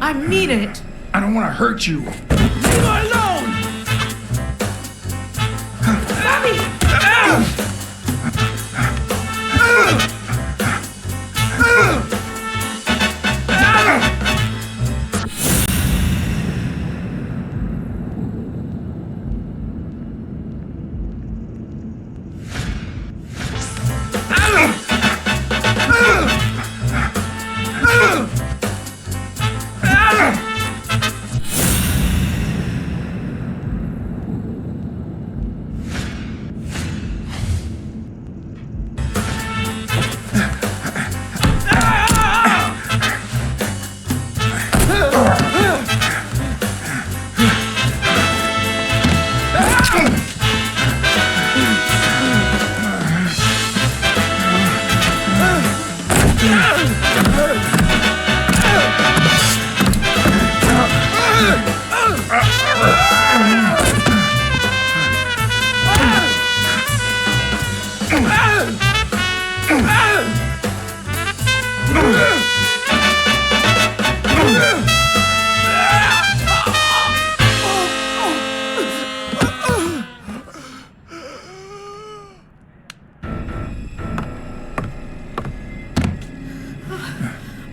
I mean it. I don't want to hurt you. Leave her alone! Bobby!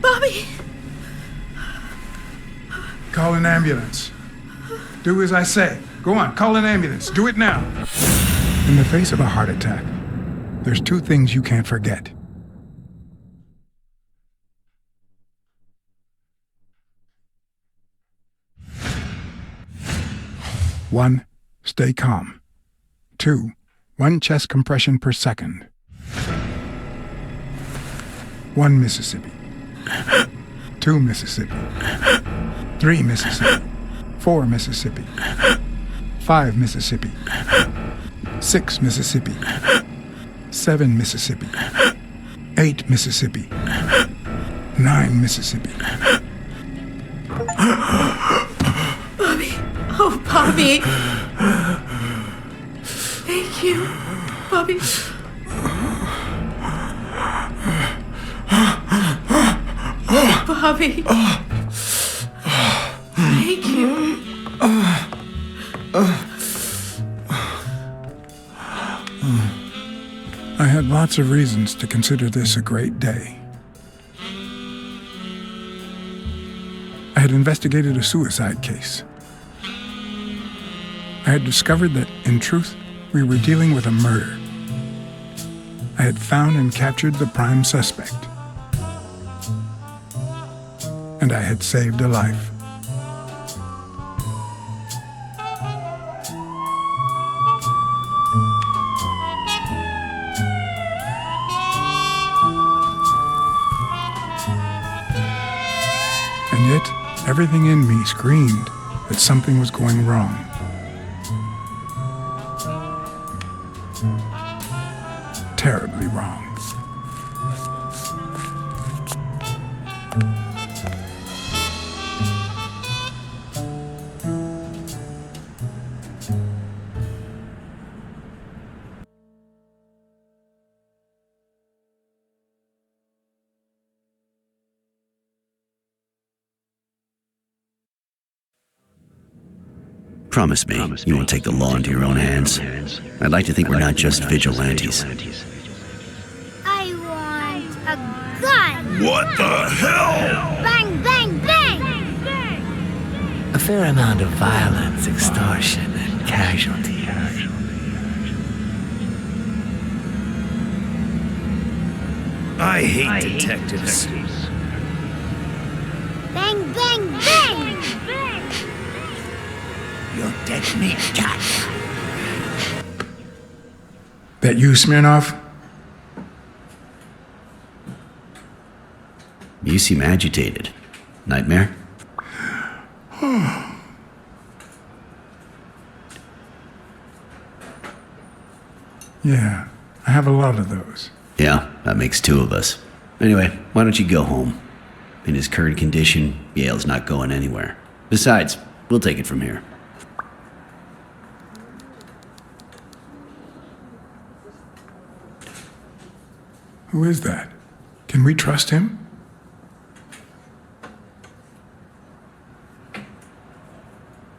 Bobby! Call an ambulance. Do as I say. Go on, call an ambulance. Do it now. In the face of a heart attack, there's two things you can't forget. One, stay calm. Two, 1 chest compression per second. 1 Mississippi. 2 Mississippi. 3 Mississippi. 4 Mississippi. 5 Mississippi. 6 Mississippi. 7 Mississippi. 8 Mississippi. 9 Mississippi. Bobby! Oh, Bobby! Thank you, Bobby. Bobby. Thank you. I had lots of reasons to consider this a great day. I had investigated a suicide case. I had discovered that, in truth, we were dealing with a murder. I had found and captured the prime suspect. And I had saved a life. And yet, everything in me screamed that something was going wrong. Terribly wrong. Promise me you won't take the law into your own hands. I'd like to think we're not just vigilantes. I want a gun. What the hell? Bang, bang, bang! A fair amount of violence, extortion, and casualties. I hate detectives. Bang, bang, bang! Your dead meat cat. That you, Smirnoff? You seem agitated. Nightmare? Yeah, I have a lot of those. Yeah, that makes two of us. Anyway, why don't you go home? In his current condition, Yale's not going anywhere. Besides, we'll take it from here. Who is that? Can we trust him?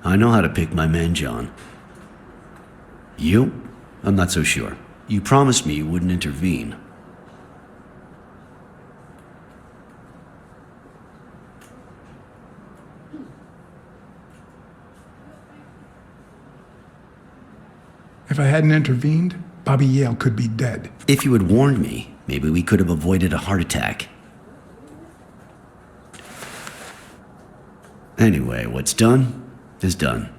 I know how to pick my men, John. You? I'm not so sure. You promised me you wouldn't intervene. If I hadn't intervened, Bobby Yale could be dead. If you had warned me, maybe we could have avoided a heart attack. Anyway, what's done is done.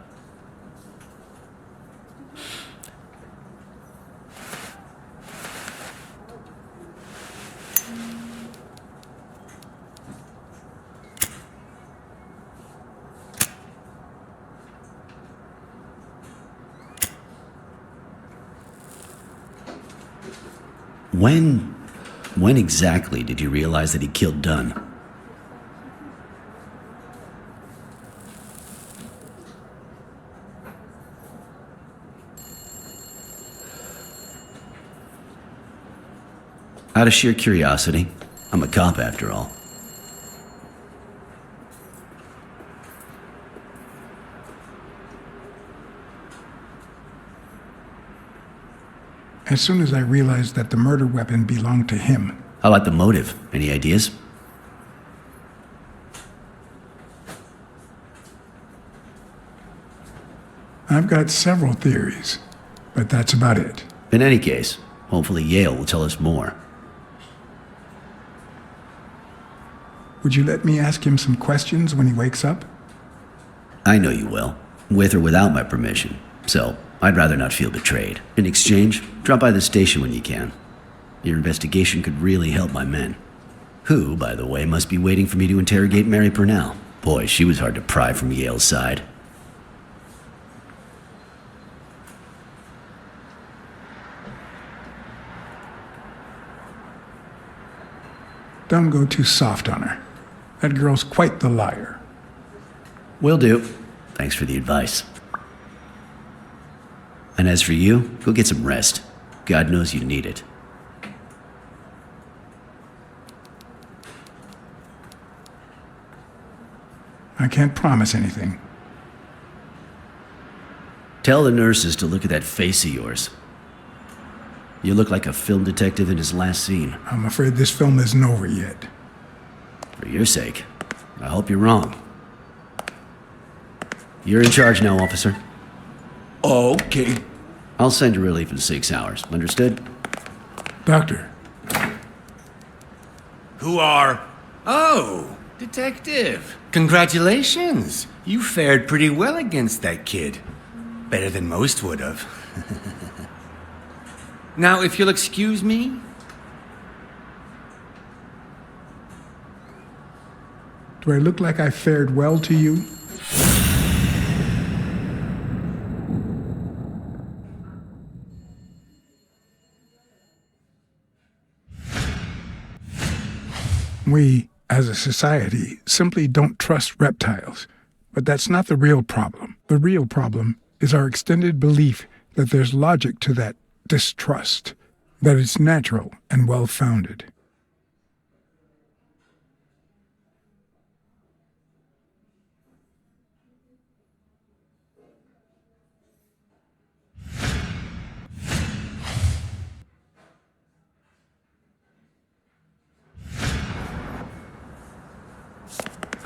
When exactly did you realize that he killed Dunn? Out of sheer curiosity. I'm a cop after all. As soon as I realized that the murder weapon belonged to him. How about the motive? Any ideas? I've got several theories, but that's about it. In any case, hopefully Yale will tell us more. Would you let me ask him some questions when he wakes up? I know you will, with or without my permission, so I'd rather not feel betrayed. In exchange, drop by the station when you can. Your investigation could really help my men. Who, by the way, must be waiting for me to interrogate Mary Purnell. Boy, she was hard to pry from Yale's side. Don't go too soft on her. That girl's quite the liar. Will do. Thanks for the advice. And as for you, go get some rest. God knows you need it. I can't promise anything. Tell the nurses to look at that face of yours. You look like a film detective in his last scene. I'm afraid this film isn't over yet. For your sake, I hope you're wrong. You're in charge now, officer. Okay. I'll send you relief in 6 hours. Understood? Doctor, Who are... Oh, detective. Congratulations. You fared pretty well against that kid. Better than most would have. Now, if you'll excuse me... do I look like I fared well to you? We, as a society, simply don't trust reptiles. But that's not the real problem. The real problem is our extended belief that there's logic to that distrust, that it's natural and well-founded.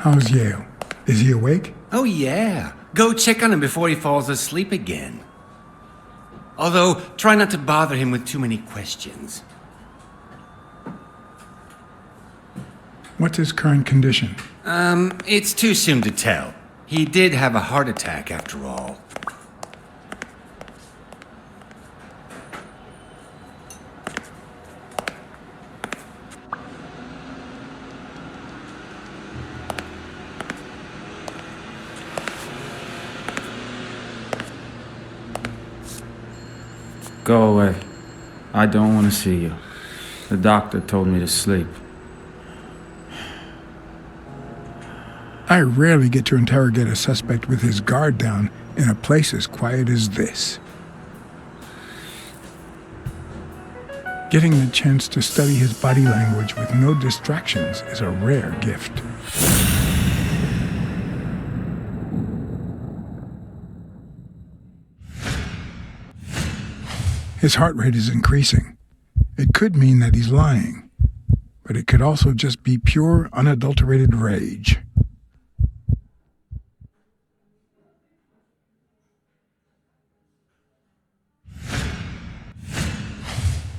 How's Yale? Is he awake? Oh, yeah. Go check on him before he falls asleep again. Although, try not to bother him with too many questions. What's his current condition? It's too soon to tell. He did have a heart attack after all. Go away. I don't want to see you. The doctor told me to sleep. I rarely get to interrogate a suspect with his guard down in a place as quiet as this. Getting the chance to study his body language with no distractions is a rare gift. His heart rate is increasing. It could mean that he's lying, but it could also just be pure, unadulterated rage.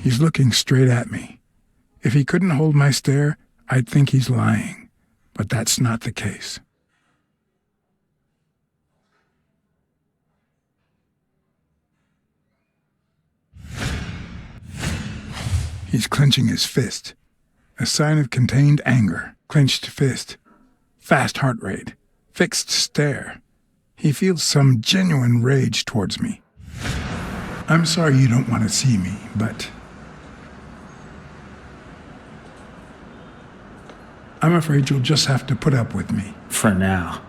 He's looking straight at me. If he couldn't hold my stare, I'd think he's lying, but that's not the case. He's clenching his fist, a sign of contained anger. Clenched fist, fast heart rate, fixed stare. He feels some genuine rage towards me. I'm sorry you don't want to see me, but I'm afraid you'll just have to put up with me. For now.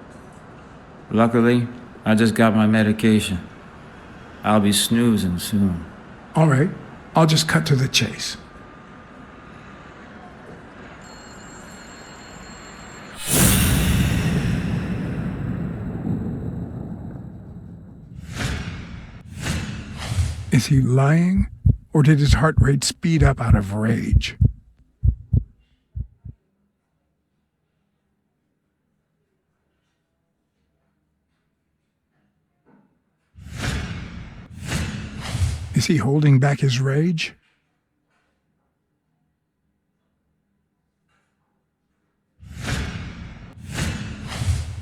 Luckily, I just got my medication. I'll be snoozing soon. All right, I'll just cut to the chase. Is he lying, or did his heart rate speed up out of rage? Is he holding back his rage?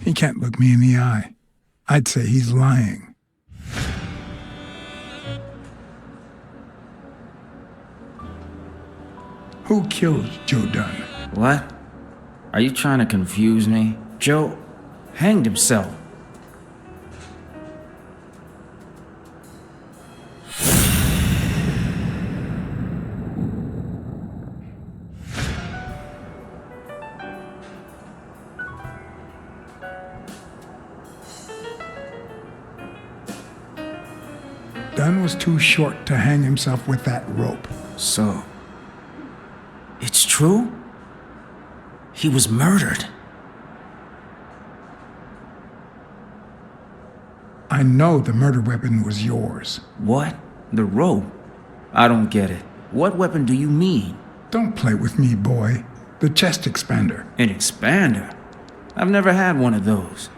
He can't look me in the eye. I'd say he's lying. Who killed Joe Dunn? What? Are you trying to confuse me? Joe hanged himself. Dunn was too short to hang himself with that rope. So, it's true? He was murdered. I know the murder weapon was yours. What? The rope? I don't get it. What weapon do you mean? Don't play with me, boy. The chest expander. An expander? I've never had one of those.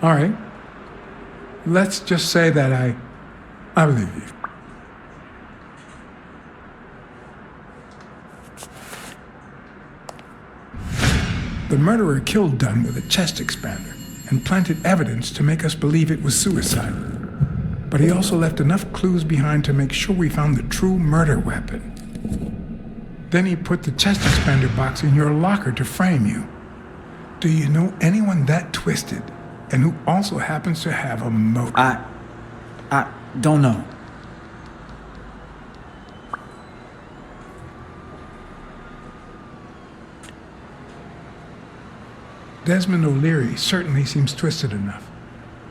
All right. Let's just say that I believe you. The murderer killed Dunn with a chest expander and planted evidence to make us believe it was suicide. But he also left enough clues behind to make sure we found the true murder weapon. Then he put the chest expander box in your locker to frame you. Do you know anyone that twisted and who also happens to have a motive? I don't know. Desmond O'Leary certainly seems twisted enough.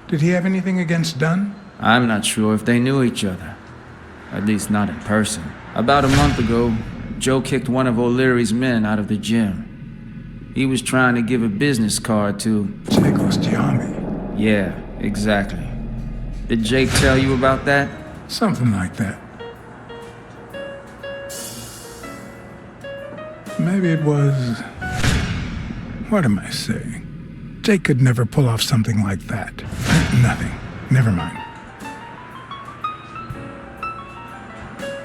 Did he have anything against Dunn? I'm not sure if they knew each other. At least not in person. About a month ago, Joe kicked one of O'Leary's men out of the gym. He was trying to give a business card to... Nicholas Giambi. Yeah, exactly. Did Jake tell you about that? Something like that. Maybe it was... What am I saying? Jake could never pull off something like that. Nothing. Never mind.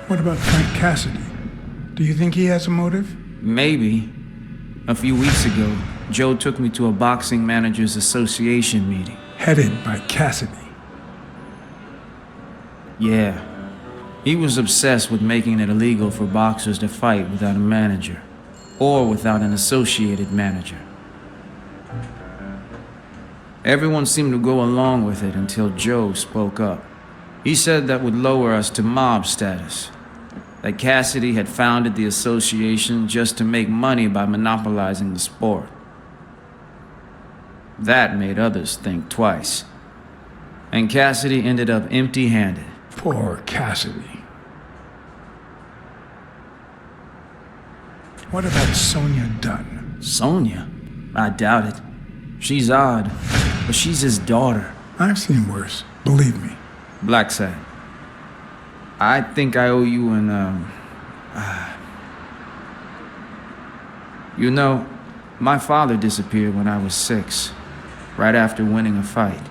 What about Frank Cassidy? Do you think he has a motive? Maybe. A few weeks ago, Joe took me to a boxing managers association meeting. Headed by Cassidy. Yeah. He was obsessed with making it illegal for boxers to fight without a manager, or without an associated manager. Everyone seemed to go along with it until Joe spoke up. He said that would lower us to mob status, that Cassidy had founded the association just to make money by monopolizing the sport. That made others think twice. And Cassidy ended up empty-handed. Poor Cassidy. What about Sonia Dunn? Sonia? I doubt it. She's odd, but she's his daughter. I've seen worse, believe me. Blacksad. I think I owe you an, You know, my father disappeared when I was 6, right after winning a fight.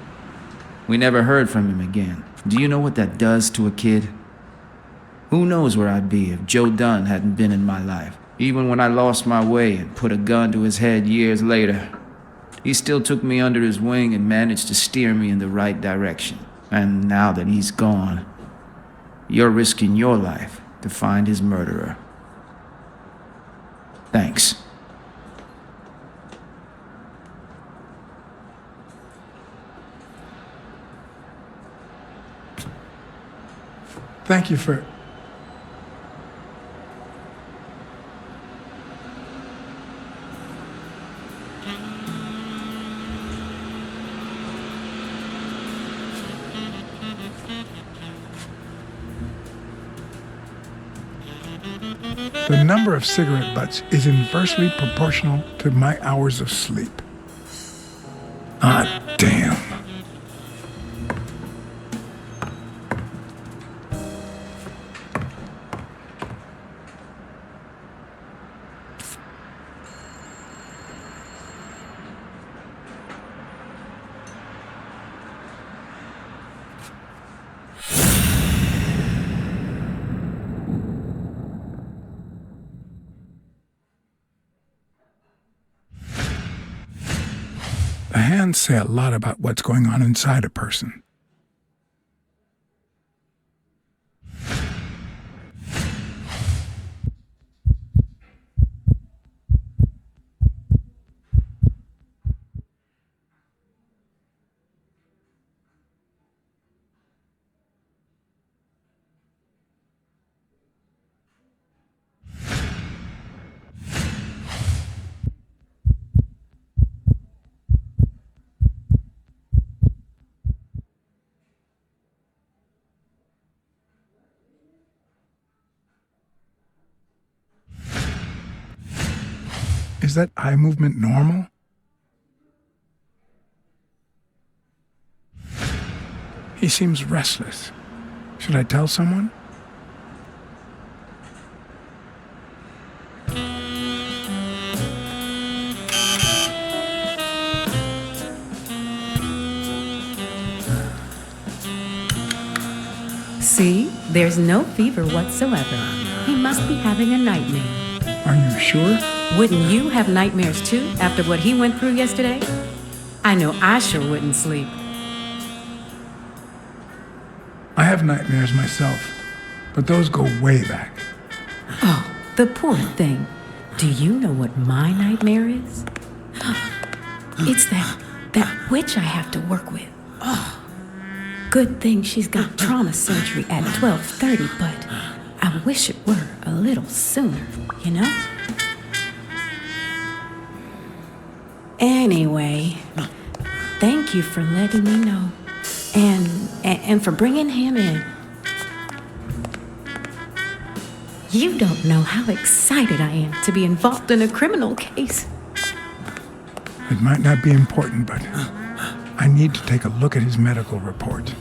We never heard from him again. Do you know what that does to a kid? Who knows where I'd be if Joe Dunn hadn't been in my life? Even when I lost my way and put a gun to his head years later, he still took me under his wing and managed to steer me in the right direction. And now that he's gone, you're risking your life to find his murderer. Thanks. Thank you for... The number of cigarette butts is inversely proportional to my hours of sleep. Ah, damn. The hands say a lot about what's going on inside a person. Is that eye movement normal? He seems restless. Should I tell someone? See, there's no fever whatsoever. He must be having a nightmare. Are you sure? Wouldn't you have nightmares too after what he went through yesterday? I know I sure wouldn't sleep. I have nightmares myself, but those go way back. Oh, the poor thing. Do you know what my nightmare is? It's that witch I have to work with. Oh, good thing she's got trauma surgery at 12:30, but I wish it were a little sooner, you know? Anyway, thank you for letting me know, and for bringing him in. You don't know how excited I am to be involved in a criminal case. It might not be important, but I need to take a look at his medical report.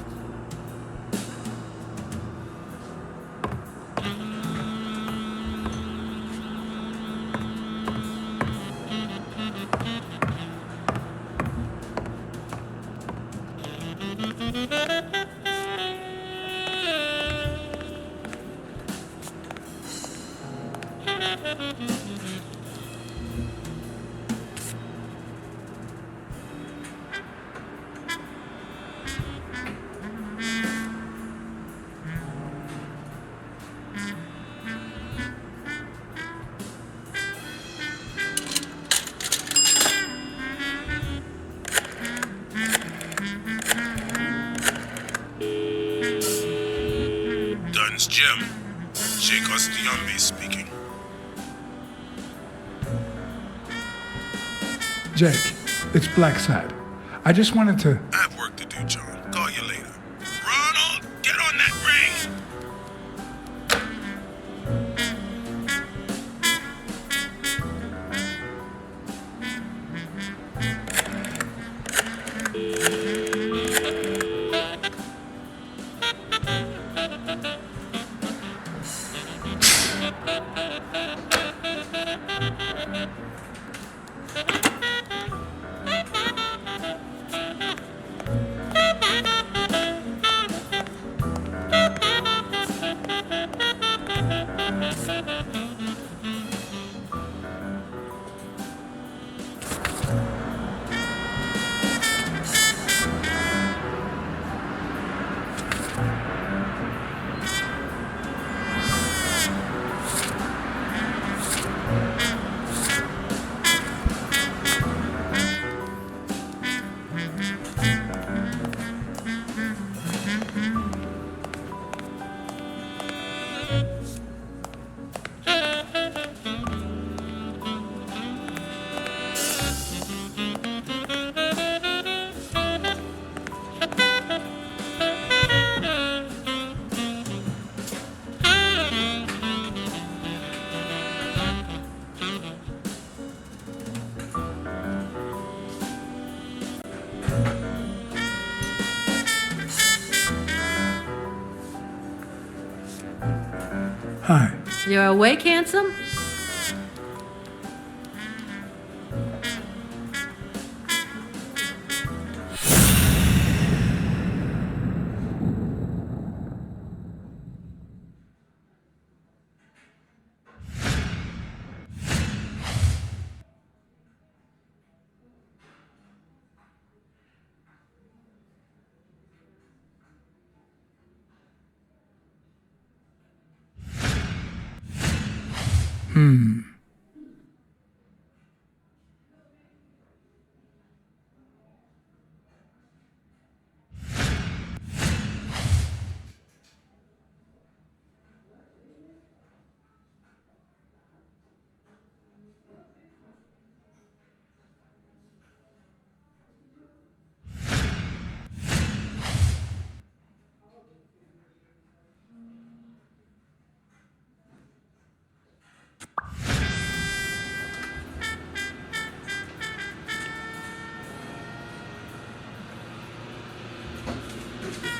Jim. Jake Ostiombe speaking. Jake, it's Blacksad. I just wanted to... I have work to do, John. Call you later. Ronald, get on that ring! Hi. You're awake, handsome?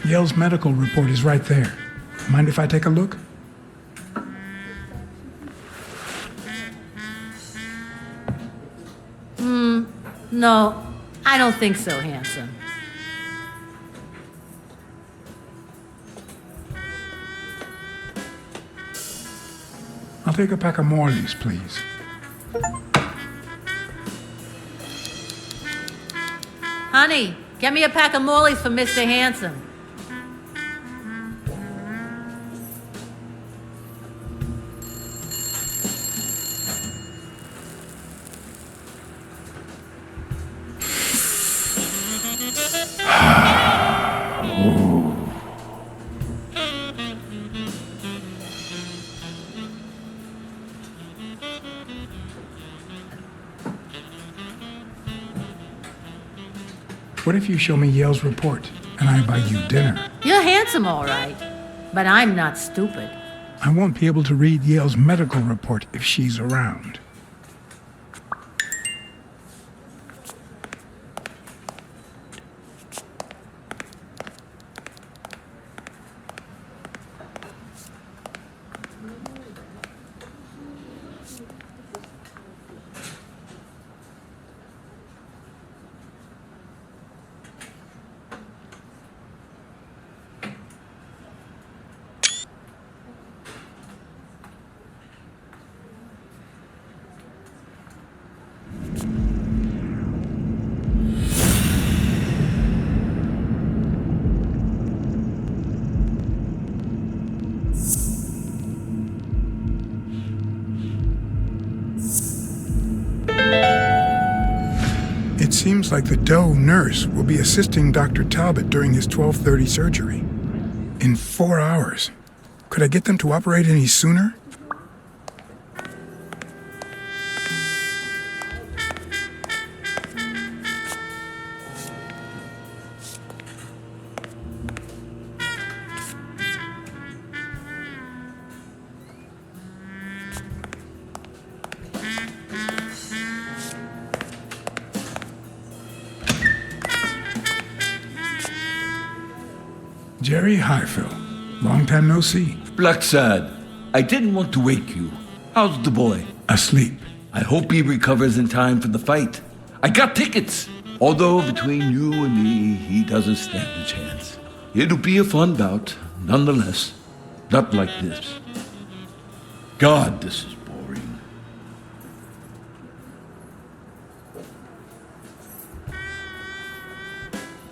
Yale's medical report is right there. Mind if I take a look? No, I don't think so, handsome. I'll take a pack of Morleys, please. Honey, get me a pack of Morleys for Mr. Handsome. What if you show me Yale's report and I buy you dinner? You're handsome, all right, but I'm not stupid. I won't be able to read Yale's medical report if she's around. It seems like the Doe nurse will be assisting Dr. Talbot during his 12:30 surgery. In 4 hours. Could I get them to operate any sooner? Jerry Highfill. Long time no see. Blacksad, I didn't want to wake you. How's the boy? Asleep. I hope he recovers in time for the fight. I got tickets. Although between you and me, he doesn't stand a chance. It'll be a fun bout, nonetheless. Not like this. God, this is boring.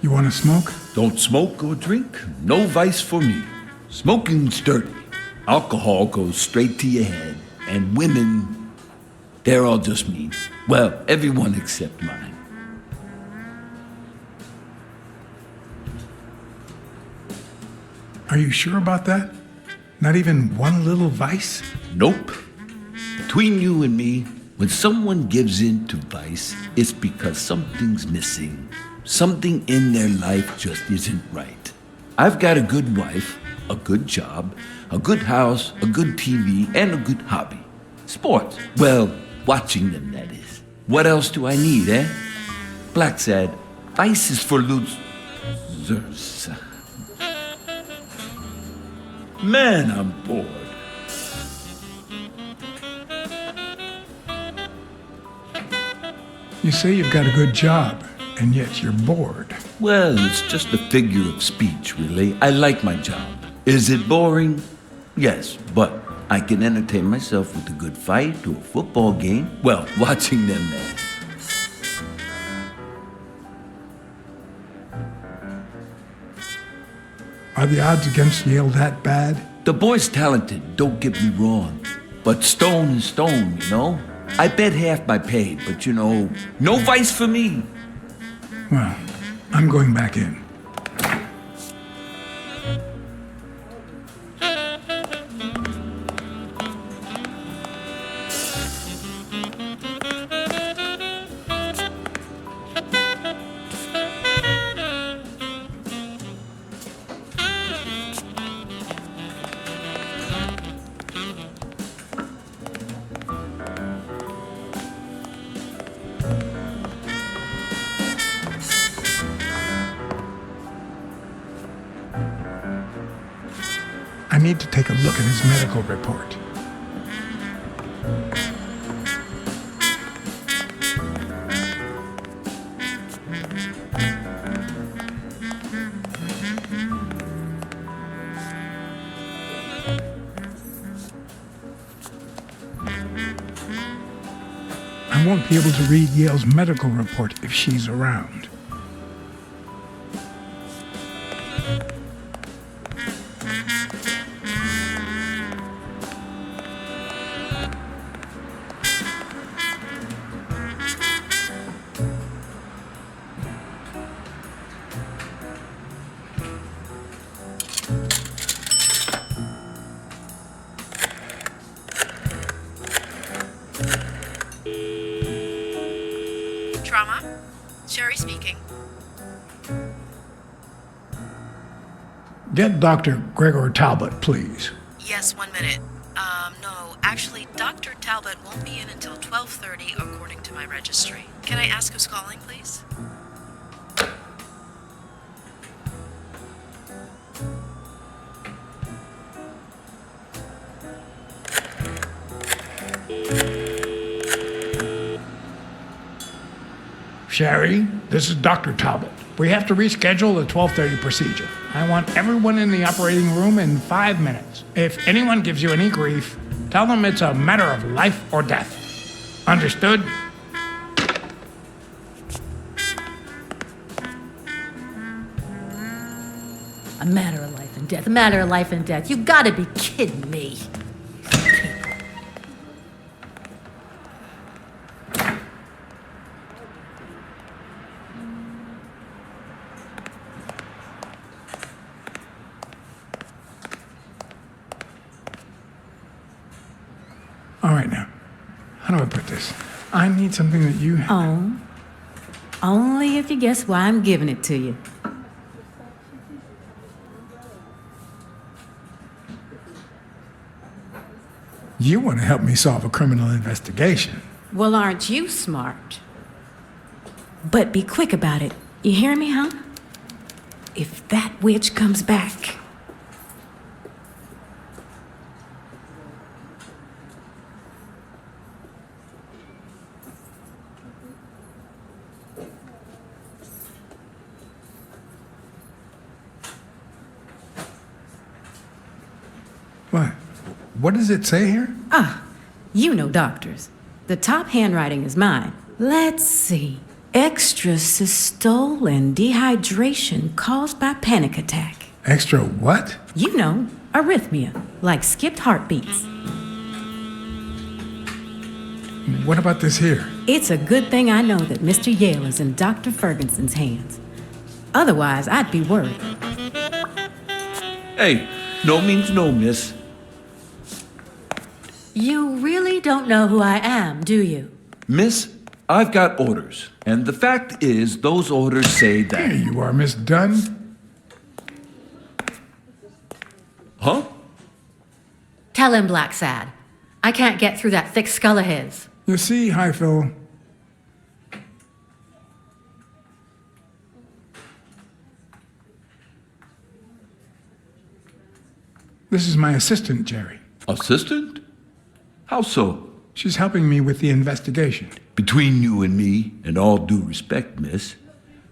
You want to smoke? Don't smoke or drink. No vice for me. Smoking's dirty. Alcohol goes straight to your head. And women, they're all just mean. Well, everyone except mine. Are you sure about that? Not even one little vice? Nope. Between you and me, when someone gives in to vice, it's because something's missing. Something in their life just isn't right. I've got a good wife, a good job, a good house, a good TV, and a good hobby. Sports. Well, watching them, that is. What else do I need, eh? Blacksad, vice is for losers. Man, I'm bored. You say you've got a good job, and yet you're bored. Well, it's just a figure of speech, really. I like my job. Is it boring? Yes, but I can entertain myself with a good fight or a football game. Well, watching them there. Are the odds against Yale that bad? The boy's talented, don't get me wrong. But stone is stone, you know? I bet half my pay, but you know, no vice for me. Well, I'm going back in. I need to take a look at his medical report. I won't be able to read Yale's medical report if she's around. Trauma? Sherry speaking. Get Dr. Gregor Talbot, please. Yes, 1 minute. No, actually, Dr. Talbot won't be in until 12:30 according to my registry. Can I ask who's calling, please? Sherry, this is Dr. Talbot. We have to reschedule the 12:30 procedure. I want everyone in the operating room in 5 minutes. If anyone gives you any grief, tell them it's a matter of life or death. Understood? A matter of life and death. A matter of life and death. You gotta be kidding me. how do I put this? I need something that you have. Oh. Only if you guess why I'm giving it to you. You want to help me solve a criminal investigation. Well, aren't you smart? But be quick about it. You hear me, huh? If that witch comes back. What? What does it say here? You know doctors. The top handwriting is mine. Let's see. Extrasystole and dehydration caused by panic attack. Extra what? You know, arrhythmia, like skipped heartbeats. What about this here? It's a good thing I know that Mr. Yale is in Dr. Ferguson's hands. Otherwise, I'd be worried. Hey, no means no, miss. You really don't know who I am, do you? Miss, I've got orders. And the fact is, those orders say Here that... you are, Miss Dunn. Huh? Tell him, Blacksad. I can't get through that thick skull of his. You see, Highfill, this is my assistant, Jerry. Assistant? How so? She's helping me with the investigation. Between you and me, and all due respect, miss,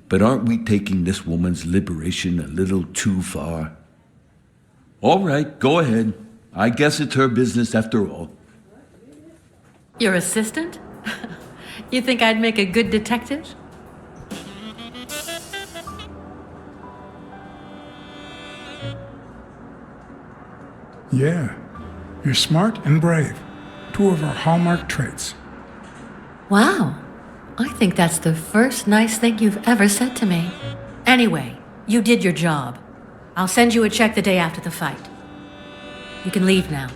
but aren't we taking this woman's liberation a little too far? All right, go ahead. I guess it's her business after all. Your assistant? You think I'd make a good detective? Yeah, you're smart and brave. Two of our hallmark traits. Wow. I think that's the first nice thing you've ever said to me. Anyway, you did your job. I'll send you a check the day after the fight. You can leave now.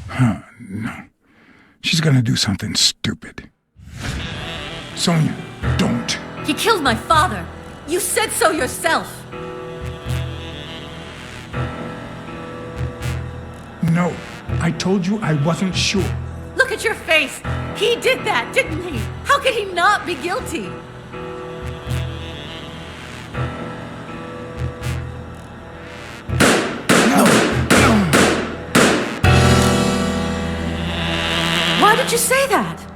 No. She's gonna do something stupid. Sonia, don't. He killed my father. You said so yourself. No, I told you I wasn't sure. Look at your face. He did that, didn't he? How could he not be guilty? Why did you say that?